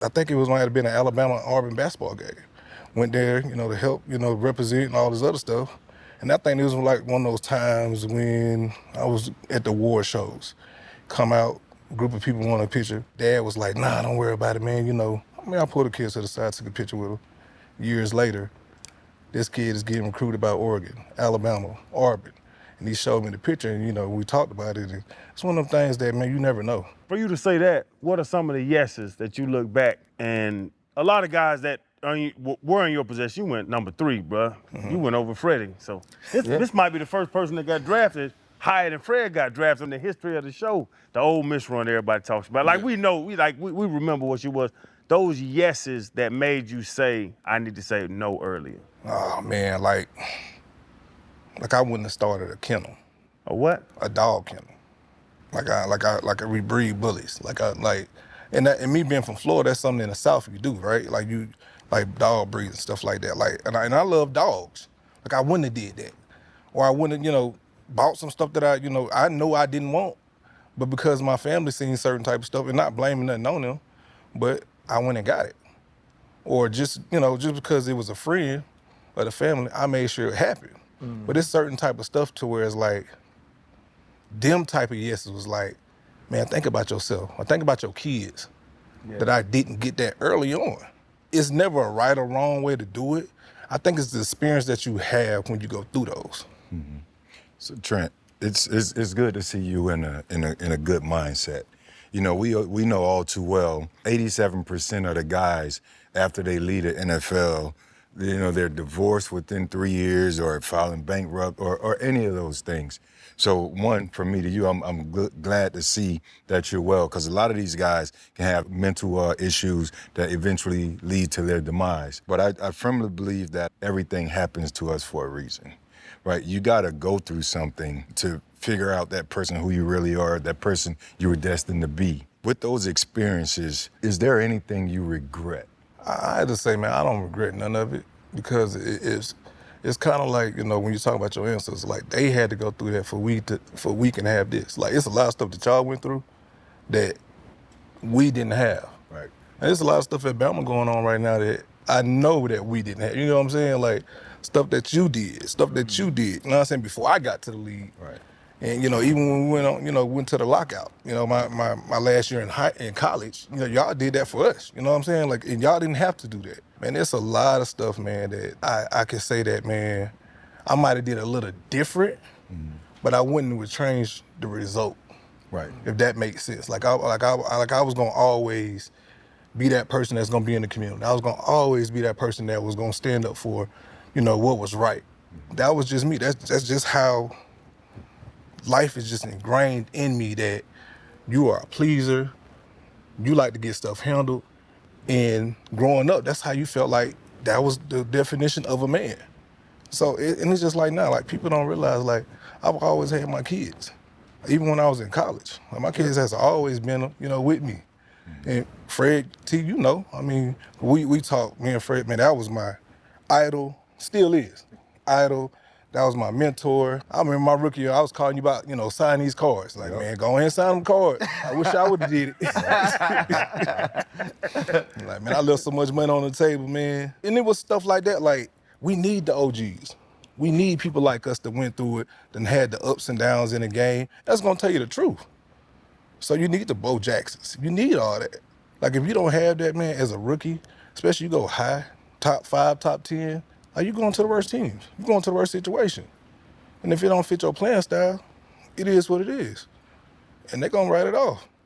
I think it was when I had been an Alabama-Auburn basketball game. Went there, to help, represent and all this other stuff. And I think it was like one of those times when I was at the award shows. Come out, a group of people want a picture. Dad was like, nah, don't worry about it, man. I pulled the kids to the side, took a picture with him. Years later, this kid is getting recruited by Oregon, Alabama, Auburn. And he showed me the picture and, we talked about it. And it's one of them things that, man, you never know. For you to say that, what are some of the yeses that you look back and a lot of guys that were in your possession, you went number 3, bruh. You went over Freddie. So this might be the first person that got drafted higher than Fred got drafted in the history of the show. The Ole Miss run everybody talks about. Like we know, we remember what she was. Those yeses that made you say, I need to say no earlier. Oh man, like I wouldn't have started a kennel. A what? A dog kennel. Like I rebreed bullies. And me being from Florida, that's something in the South you do, right? Like dog breeds and stuff like that. And I love dogs. Like I wouldn't have did that. Or I wouldn't have, bought some stuff that I know I didn't want. But because my family seen certain type of stuff, and not blaming nothing on them, but I went and got it. Or just because it was a friend of the family, I made sure it happened. But it's certain type of stuff to where it's like, them type of yeses was like, man, think about yourself. Or think about your kids. That I didn't get that early on. It's never a right or wrong way to do it. I think it's the experience that you have when you go through those. Mm-hmm. So Trent, it's good to see you in a good mindset. We know all too well, 87% of the guys after they leave the NFL, they're divorced within 3 years or filing bankrupt or any of those things. So one, from me to you, I'm glad to see that you're well, because a lot of these guys can have mental issues that eventually lead to their demise. But I firmly believe that everything happens to us for a reason, right? You gotta go through something to figure out that person who you really are, that person you were destined to be. With those experiences, is there anything you regret? I had to say, man, I don't regret none of it, because it's kind of like, when you talk about your ancestors, like they had to go through that for we can have this. Like it's a lot of stuff that y'all went through that we didn't have. Right. And there's a lot of stuff at Bama going on right now that I know that we didn't have. You know what I'm saying? Like stuff that you did, You know what I'm saying? Before I got to the league. Right. And even when we went to the lockout, my last year in college, y'all did that for us. You know what I'm saying? Like, and y'all didn't have to do that. Man, there's a lot of stuff, man, that I can say that, man, I might have did a little different, but I wouldn't have changed the result. Right. If that makes sense. Like I was gonna always be that person that's gonna be in the community. I was gonna always be that person that was gonna stand up for, what was right. That was just me. That's just how life is just ingrained in me, that you are a pleaser, you like to get stuff handled, and growing up, that's how you felt like that was the definition of a man. So, and it's just like now, like people don't realize, like I've always had my kids, even when I was in college. Like my kids has always been, with me. And Fred, T, we talk, me and Fred, man, that was my idol, still is, idol. That was my mentor. I remember my rookie year, I was calling you about, sign these cards. Like, man, go ahead and sign them cards. I wish I would have did it. Like, man, I left so much money on the table, man. And it was stuff like that. Like, we need the OGs. We need people like us that went through it, that had the ups and downs in the game. That's gonna tell you the truth. So you need the Bo Jacksons. You need all that. Like, if you don't have that, man, as a rookie, especially you go high, top 5, top 10, are you going to the worst teams? You're going to the worst situation. And if it don't fit your playing style, it is what it is. And they're going to write it off.